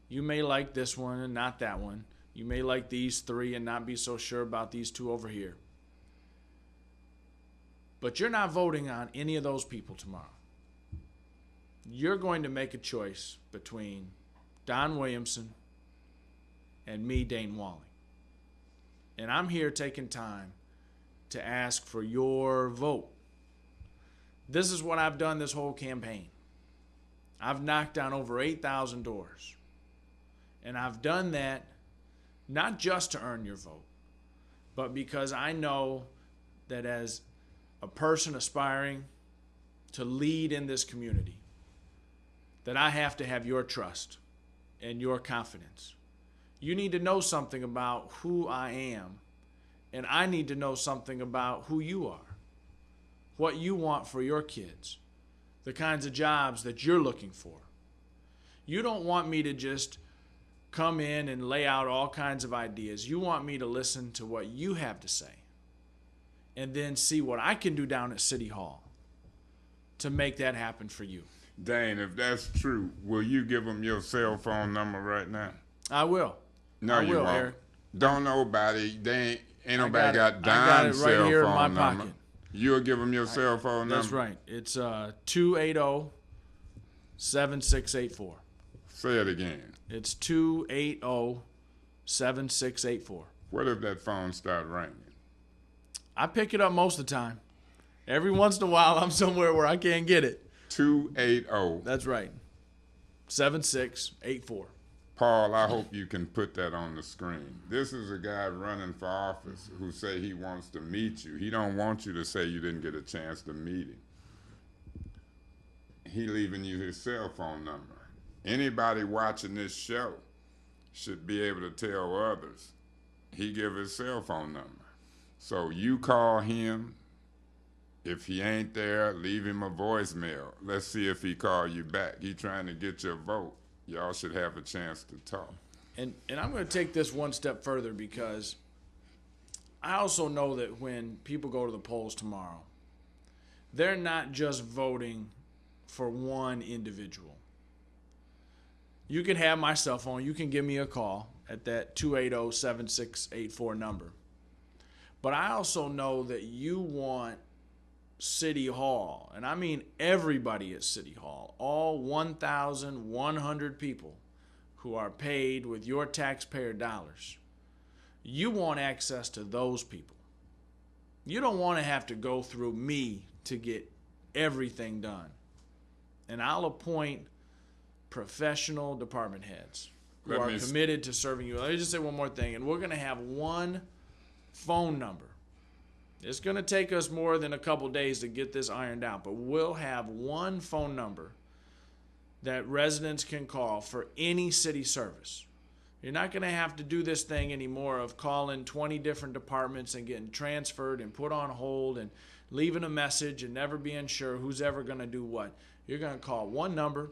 You may like this one and not that one. You may like these three and not be so sure about these two over here. But you're not voting on any of those people tomorrow. You're going to make a choice between Don Williamson and me, Dayne Walling. And I'm here taking time to ask for your vote. This is what I've done this whole campaign. I've knocked on over 8,000 doors. And I've done that not just to earn your vote, but because I know that as a person aspiring to lead in this community, that I have to have your trust and your confidence. You need to know something about who I am, and I need to know something about who you are, what you want for your kids, the kinds of jobs that you're looking for. You don't want me to just come in and lay out all kinds of ideas. You want me to listen to what you have to say and then see what I can do down at City Hall to make that happen for you. Dayne, if that's true, will you give them your cell phone number right now? I will. No, I you will, won't. Eric. Don't nobody. Ain't nobody got I got it Don's right cell here in phone my number. pocket. You'll give them your cell phone number? That's right. It's 280-7684. Say it again. It's 280-7684. What if that phone start ringing? I pick it up most of the time. Every once in a while, I'm somewhere where I can't get it. 280. That's right. 7684. Paul, I hope you can put that on the screen. This is a guy running for office who say he wants to meet you. He don't want you to say you didn't get a chance to meet him. He leaving you his cell phone number. Anybody watching this show should be able to tell others he give his cell phone number. So you call him. If he ain't there, leave him a voicemail. Let's see if he call you back. He trying to get your vote. Y'all should have a chance to talk. And I'm going to take this one step further because I also know that when people go to the polls tomorrow, they're not just voting for one individual. You can have my cell phone. You can give me a call at that 280-7684 number. But I also know that you want City Hall, and I mean everybody at City Hall, all 1,100 people who are paid with your taxpayer dollars. You want access to those people. You don't want to have to go through me to get everything done. And I'll appoint professional department heads who are committed to serving you. Let me just say one more thing, and we're going to have one phone number. It's going to take us more than a couple days to get this ironed out, but we'll have one phone number that residents can call for any city service. You're not going to have to do this thing anymore of calling 20 different departments and getting transferred and put on hold and leaving a message and never being sure who's ever going to do what. You're going to call one number.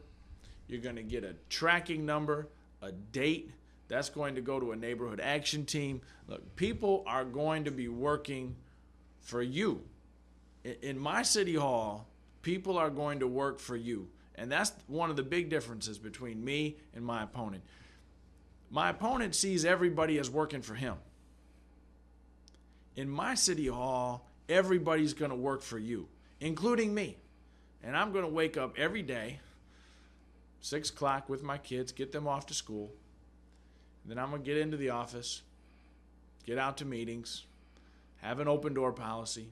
You're going to get a tracking number, a date. That's going to go to a neighborhood action team. Look, people are going to be working for you. In my city hall, people are going to work for you. And that's one of the big differences between me and my opponent. My opponent sees everybody as working for him. In my city hall, everybody's going to work for you, including me. And I'm going to wake up every day, 6 o'clock with my kids, get them off to school. Then I'm going to get into the office, get out to meetings, have an open door policy,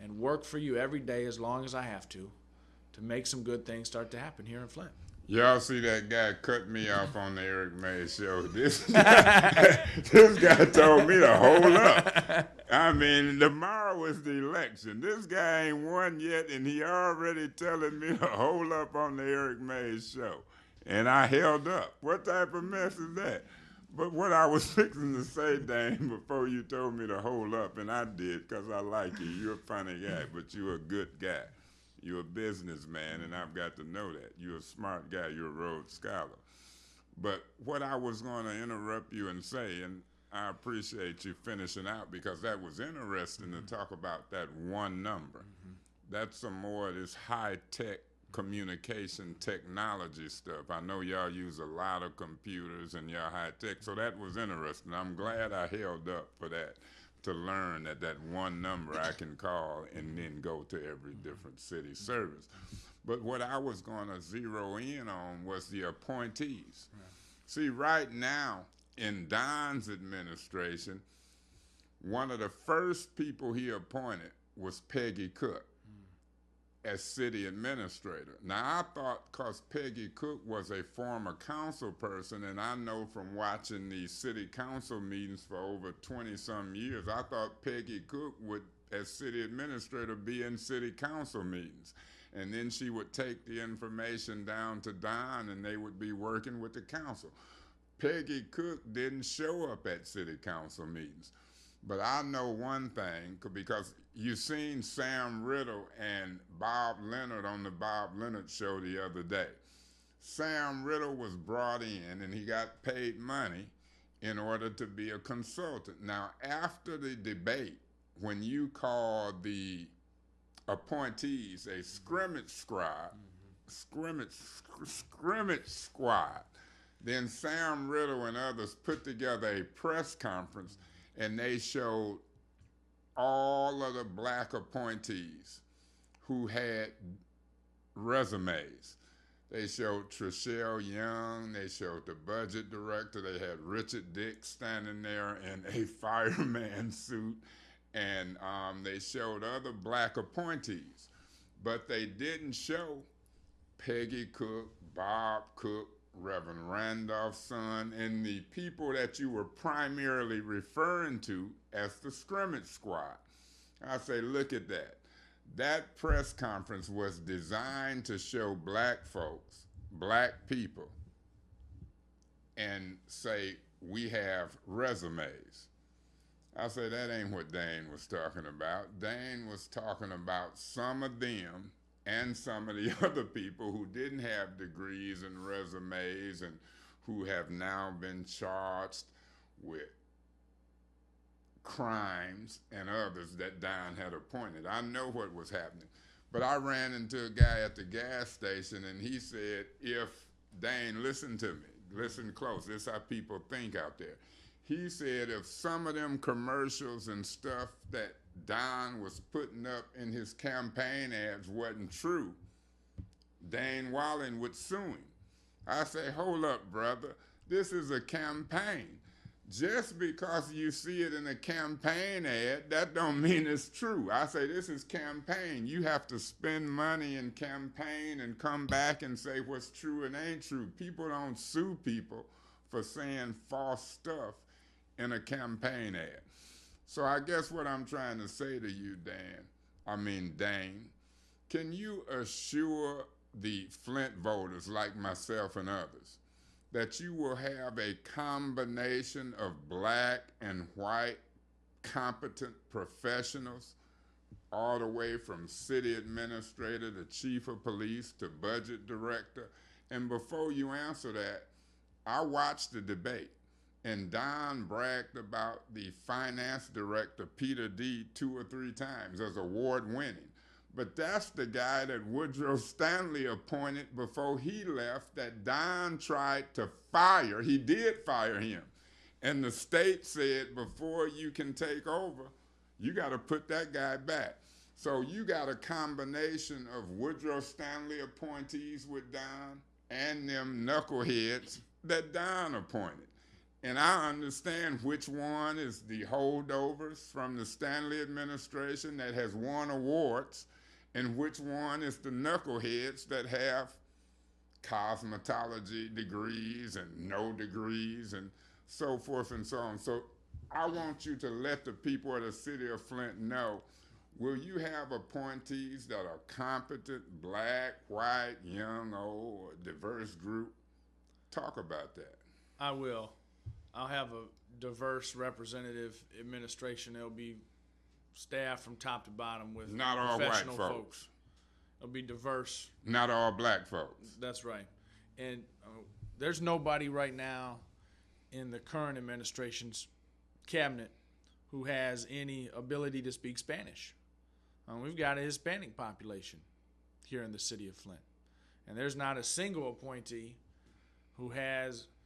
and work for you every day as long as I have to make some good things start to happen here in Flint. Y'all see that guy cut me off on the Eric May show. This guy told me to hold up. I mean, tomorrow is the election. This guy ain't won yet, and he already telling me to hold up on the Eric May show. And I held up. What type of mess is that? But what I was fixing to say, Dayne, before you told me to hold up, and I did because I like you. You're a funny guy, but you're a good guy. You're a businessman, and I've got to know that. You're a smart guy. You're a Rhodes Scholar. But what I was going to interrupt you and say, and I appreciate you finishing out because that was interesting to talk about that one number. That's some more of this high-tech communication technology stuff. I know y'all use a lot of computers and y'all high tech, so that was interesting. I'm glad I held up for that, to learn that that one number I can call and then go to every different city service. But what I was going to zero in on was the appointees. Right. See, right now in Don's administration, one of the first people he appointed was Peggy Cook as city administrator. Now, I thought, because Peggy Cook was a former council person, and I know from watching these city council meetings for over 20-some years, I thought Peggy Cook would, as city administrator, be in city council meetings. And then she would take the information down to Don, and they would be working with the council. Peggy Cook didn't show up at city council meetings. But I know one thing, because you seen Sam Riddle and Bob Leonard on the Bob Leonard show the other day. Sam Riddle was brought in and he got paid money in order to be a consultant. Now, after the debate, when you call the appointees a scrimmage squad, scrimmage squad, then Sam Riddle and others put together a press conference, and they showed all of the black appointees who had resumes. They showed Trishelle Young, they showed the budget director, they had Richard Dick standing there in a fireman suit, and they showed other black appointees. But they didn't show Peggy Cook, Bob Cook, Reverend Randolph's son, and the people that you were primarily referring to as the scrimmage squad. I say, look at that. That press conference was designed to show black folks, black people, and say, we have resumes. I say, that ain't what Dayne was talking about. Dayne was talking about some of them and some of the other people who didn't have degrees and resumes and who have now been charged with crimes and others that Don had appointed. I know what was happening. But I ran into a guy at the gas station, and he said, if Dayne, listen to me, listen close, this is how people think out there. He said if some of them commercials and stuff that Don was putting up in his campaign ads wasn't true, Dayne Wallen would sue him. I say, hold up, brother. This is a campaign. Just because you see it in a campaign ad, that don't mean it's true. I say, this is campaign. You have to spend money and campaign and come back and say what's true and ain't true. People don't sue people for saying false stuff in a campaign ad. So I guess what I'm trying to say to you, Dayne, can you assure the Flint voters like myself and others that you will have a combination of black and white competent professionals, all the way from city administrator to chief of police to budget director? And before you answer that, I watched the debate. And Don bragged about the finance director, Peter D., 2 or 3 times as award-winning. But that's the guy that Woodrow Stanley appointed before he left, that Don tried to fire. He did fire him. And the state said, before you can take over, you got to put that guy back. So you got a combination of Woodrow Stanley appointees with Don and them knuckleheads that Don appointed. And I understand which one is the holdovers from the Stanley administration that has won awards, and which one is the knuckleheads that have cosmetology degrees and no degrees and so forth and so on. So I want you to let the people of the city of Flint know, will you have appointees that are competent, black, white, young, old, or diverse group? Talk about that. I will. I'll have a diverse representative administration. There'll be staff from top to bottom with not all professional white folks. It'll be diverse. Not all black folks. That's right. And there's nobody right now in the current administration's cabinet who has any ability to speak Spanish. We've got a Hispanic population here in the city of Flint. And there's not a single appointee who has